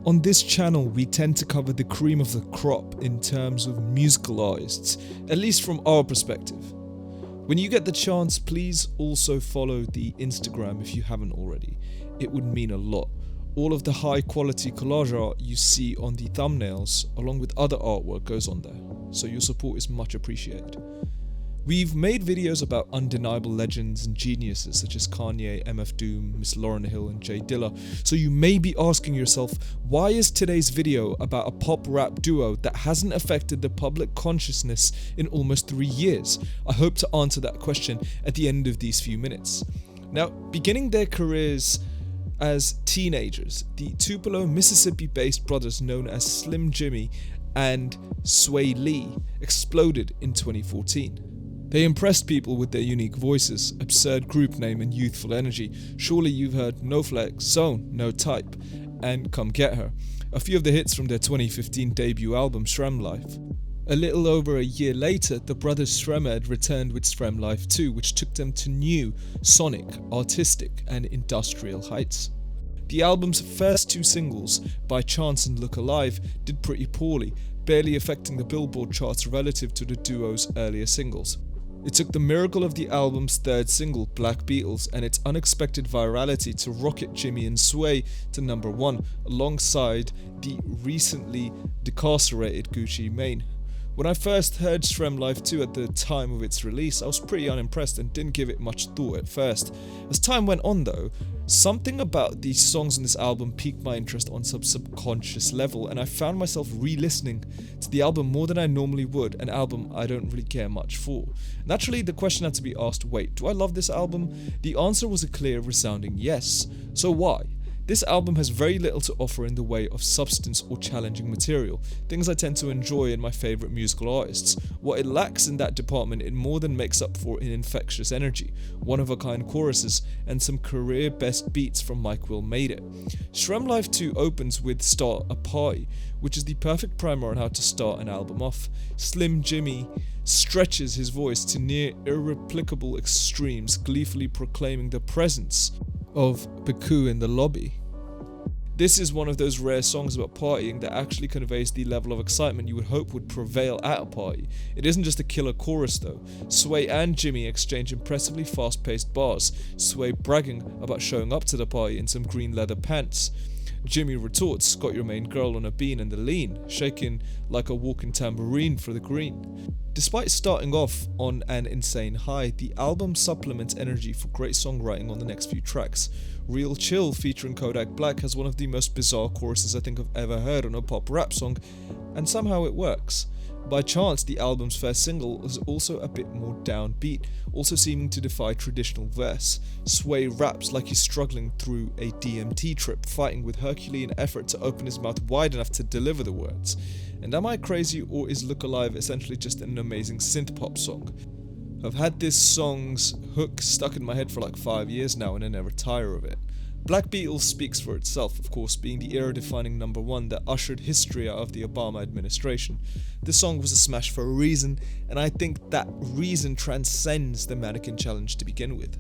On this channel, we tend to cover the cream of the crop in terms of musical artists, at least from our perspective. When you get the chance, please also follow the Instagram if you haven't already. It would mean a lot. All of the high quality collage art you see on the thumbnails, along with other artwork, goes on there, so your support is much appreciated. We've made videos about undeniable legends and geniuses such as Kanye, MF Doom, Miss Lauryn Hill and Jay Dilla, so you may be asking yourself, why is today's video about a pop rap duo that hasn't affected the public consciousness in almost 3 years? I hope to answer that question at the end of these few minutes. Now, beginning their careers as teenagers, the Tupelo, Mississippi-based brothers known as Jxmmi and Swae exploded in 2014. They impressed people with their unique voices, absurd group name and youthful energy. Surely you've heard No Flex, Zone, No Type, and Come Get Her, a few of the hits from their 2015 debut album Sremmlife. A little over a year later, the brothers Sremmurd returned with Sremmlife 2, which took them to new, sonic, artistic, and industrial heights. The album's first 2 singles, By Chance and Look Alive, did pretty poorly, barely affecting the Billboard charts relative to the duo's earlier singles. It took the miracle of the album's 3rd single, Black Beatles, and its unexpected virality to rocket Jxmmi and Swae to number 1, alongside the recently decarcerated Gucci Mane. When I first heard Sremmlife 2 at the time of its release, I was pretty unimpressed and didn't give it much thought at first. As time went on though, something about the songs on this album piqued my interest on some subconscious level, and I found myself re-listening to the album more than I normally would, an album I don't really care much for. Naturally, the question had to be asked, wait, do I love this album? The answer was a clear, resounding yes. So why? This album has very little to offer in the way of substance or challenging material, things I tend to enjoy in my favourite musical artists. What it lacks in that department, it more than makes up for in infectious energy, one-of-a-kind choruses, and some career-best beats from Mike Will Made It. Sremmlife 2 opens with Start a Party, which is the perfect primer on how to start an album off. Jxmmi stretches his voice to near irreplicable extremes, gleefully proclaiming the presence of Baku in the lobby. This is one of those rare songs about partying that actually conveys the level of excitement you would hope would prevail at a party. It isn't just a killer chorus though. Swae and Jxmmi exchange impressively fast-paced bars, Swae bragging about showing up to the party in some green leather pants. Jxmmi retorts, got your main girl on a bean and the lean, shaking like a walking tambourine for the green. Despite starting off on an insane high, the album supplements energy for great songwriting on the next few tracks. Real Chill featuring Kodak Black has one of the most bizarre choruses I think I've ever heard on a pop rap song, and somehow it works. By Chance, the album's first single, is also a bit more downbeat, also seeming to defy traditional verse. Swae raps like he's struggling through a DMT trip, fighting with Herculean effort to open his mouth wide enough to deliver the words. And am I crazy, or is Look Alive essentially just an amazing synth-pop song? I've had this song's hook stuck in my head for like 5 years now and I never tire of it. Black Beatles speaks for itself, of course, being the era-defining number 1 that ushered history out of the Obama administration. This song was a smash for a reason, and I think that reason transcends the Mannequin Challenge to begin with.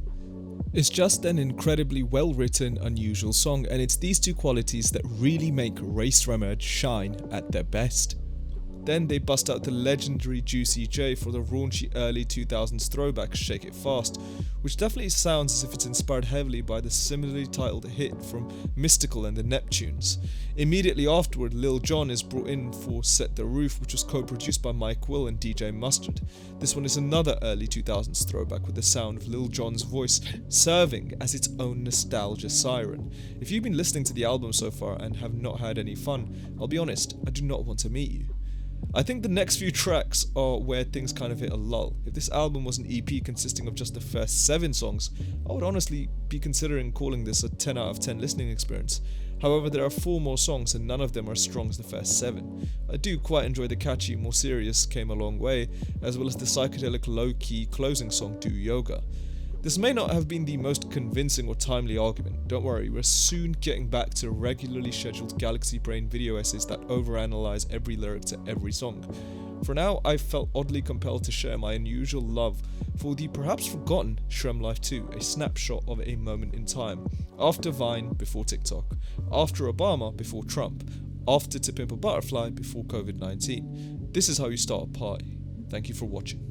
It's just an incredibly well-written, unusual song, and it's these 2 qualities that really make Rae Sremmurd shine at their best. Then they bust out the legendary Juicy J for the raunchy early 2000s throwback Shake It Fast, which definitely sounds as if it's inspired heavily by the similarly titled hit from Mystical and the Neptunes. Immediately afterward, Lil Jon is brought in for Set the Roof, which was co-produced by Mike Will and DJ Mustard. This one is another early 2000s throwback with the sound of Lil Jon's voice serving as its own nostalgia siren. If you've been listening to the album so far and have not had any fun, I'll be honest, I do not want to meet you. I think the next few tracks are where things kind of hit a lull. If this album was an EP consisting of just the first 7 songs, I would honestly be considering calling this a 10 out of 10 listening experience. However, there are 4 more songs and none of them are as strong as the first 7. I do quite enjoy the catchy, more serious Came a Long Way, as well as the psychedelic low-key closing song Do Yoga. This may not have been the most convincing or timely argument. Don't worry, we're soon getting back to regularly scheduled Galaxy Brain video essays that overanalyze every lyric to every song. For now, I felt oddly compelled to share my unusual love for the perhaps forgotten Sremmlife 2, a snapshot of a moment in time. After Vine, before TikTok. After Obama, before Trump. After To Pimp a Butterfly, before COVID-19. This is how you start a party. Thank you for watching.